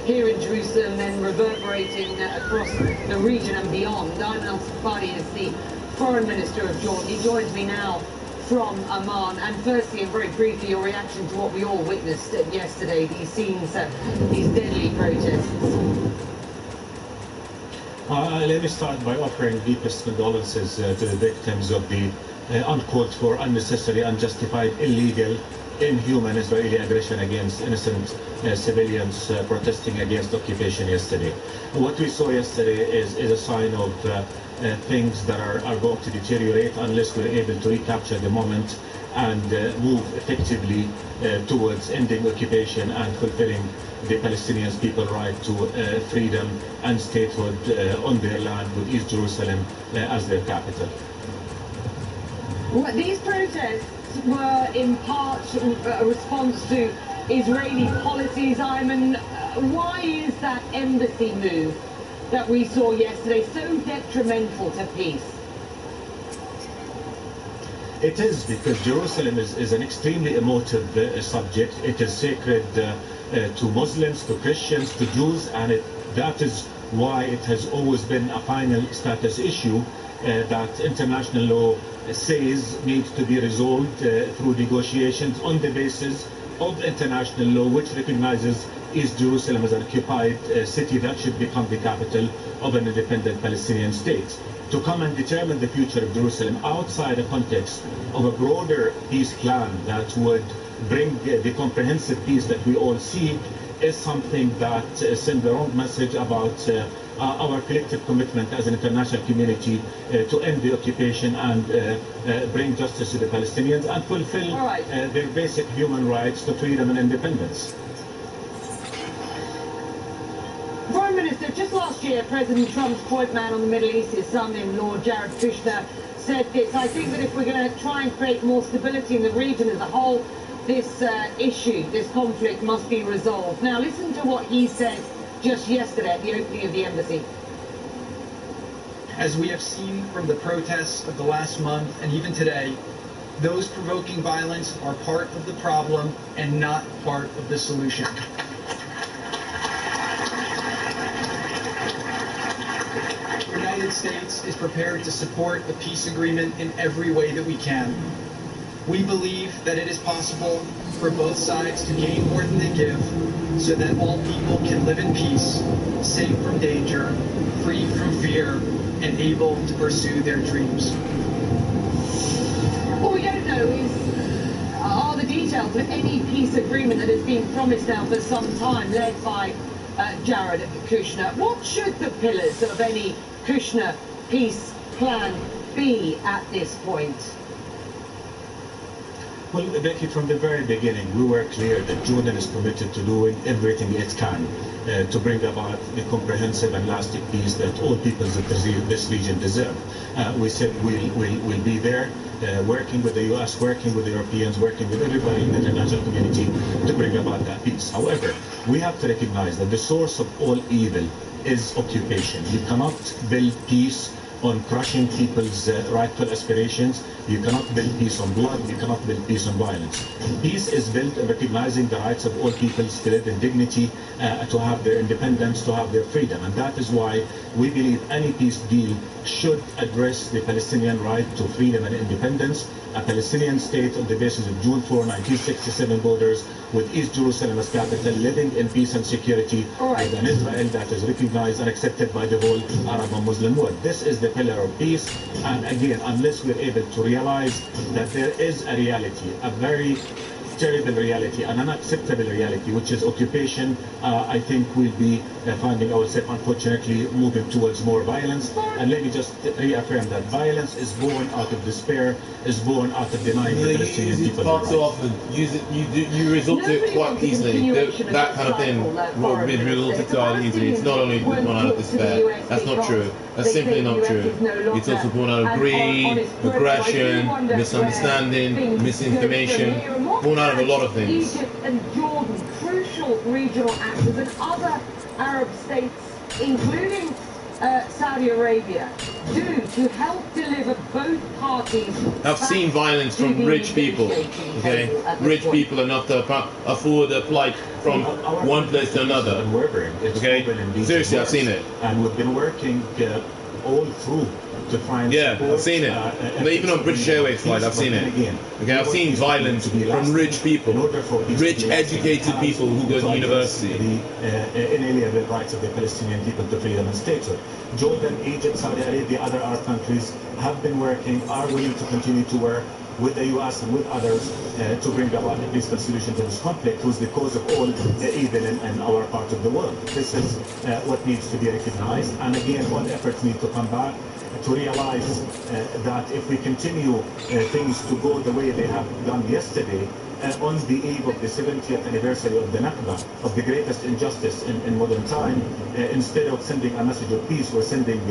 here in Jerusalem, then reverberating across the region and beyond. Ayman al-Safadi is the Foreign Minister of Jordan. He joins me now from Amman. And firstly, and very briefly, your reaction to what we all witnessed yesterday, these scenes, these deadly protests. Let me start by offering deepest condolences to the victims of the uncalled for, unnecessary, unjustified, illegal, inhuman Israeli aggression against innocent civilians protesting against occupation yesterday. What we saw yesterday is a sign of things that are going to deteriorate unless we're able to recapture the moment and move effectively towards ending occupation and fulfilling the Palestinian people's right to freedom and statehood on their land, with East Jerusalem as their capital. Well, these protests were in part a response to Israeli policies. Ayman, why is that embassy move that we saw yesterday so detrimental to peace? It is because Jerusalem is an extremely emotive subject. It is sacred to Muslims, to Christians, to Jews, and that is why it has always been a final status issue that international law says needs to be resolved through negotiations on the basis of international law, which recognizes East Jerusalem as an occupied city that should become the capital of an independent Palestinian state. To come and determine the future of Jerusalem outside the context of a broader peace plan that would bring the comprehensive peace that we all seek is something that sends the wrong message about our collective commitment as an international community to end the occupation and bring justice to the Palestinians and fulfill their basic human rights to freedom and independence. Foreign Minister, just last year, President Trump's point man on the Middle East, his son-in-law, Jared Kushner, said this: I think that if we're going to try and create more stability in the region as a whole, this issue, this conflict must be resolved. Now, listen to what he said just yesterday at the opening of the embassy. As we have seen from the protests of the last month and even today, those provoking violence are part of the problem and not part of the solution. The United States is prepared to support a peace agreement in every way that we can. We believe that it is possible for both sides to gain more than they give, so that all people can live in peace, safe from danger, free from fear, and able to pursue their dreams. What we don't know are the details of any peace agreement that has been promised now for some time, led by Jared Kushner. What should the pillars of any Kushner peace plan be at this point? Well, Becky, from the very beginning, we were clear that Jordan is committed to doing everything it can to bring about the comprehensive and lasting peace that all peoples of this region deserve. We said we'll be there, working with the U.S., working with the Europeans, working with everybody in the international community to bring about that peace. However, we have to recognize that the source of all evil is occupation. You cannot build peace on crushing people's rightful aspirations. You cannot build peace on blood. You cannot build peace on violence. Peace is built on recognizing the rights of all peoples to live in dignity, to have their independence, to have their freedom. And that is why we believe any peace deal should address the Palestinian right to freedom and independence, a Palestinian state on the basis of June 4, 1967 borders, with East Jerusalem as capital, living in peace and security, with an Israel that is recognized and accepted by the whole Arab and Muslim world. This is the pillar of peace. And again, unless we're able to realize that there is a reality, a very terrible reality, an unacceptable reality, which is occupation, I think we'll be finding ourselves, unfortunately, moving towards more violence. And let me just reaffirm that violence is born out of despair, is born out of denying the Palestinian people their rights. Far too often. You resort to it quite easily. That kind of thing will be resorted to quite easily. It's not only born out of despair. That's not true. That's simply not true. It's also born out of greed, aggression, misunderstanding, misinformation, born out of a lot of things. Egypt and Jordan, crucial regional actors, and other Arab states, including Saudi Arabia do to help deliver both parties? I've seen violence from rich people. Okay, rich people enough to afford a flight from one place to another. Okay, seriously, I've seen it. And we've been working all through to find support, I've seen it. Even on British Airways flight, I've seen it. Okay, I've seen violence from rich people, rich educated people who go to university. The inalienable rights of the Palestinian people to freedom and statehood. Jordan, Egypt, Saudi Arabia, other Arab countries have been working, are willing to continue to work with the US and with others to bring about a peaceful solution to this conflict, who's the cause of all evil in our part of the world. This is what needs to be recognized, and again, all efforts need to come back to realize that if we continue things to go the way they have done yesterday, on the eve of the 70th anniversary of the Nakba, of the greatest injustice in modern time, instead of sending a message of peace, we're sending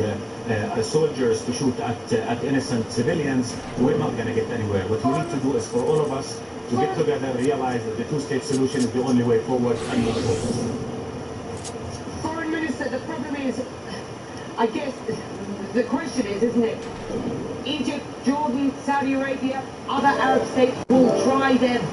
soldiers to shoot at innocent civilians. We're not going to get anywhere. What we need to do is for all of us to get together, realize that the two-state solution is the only way forward, and move forward. Foreign Minister, the problem is, I guess, the question is, isn't it? Egypt, Jordan, Saudi Arabia, other Arab states will try their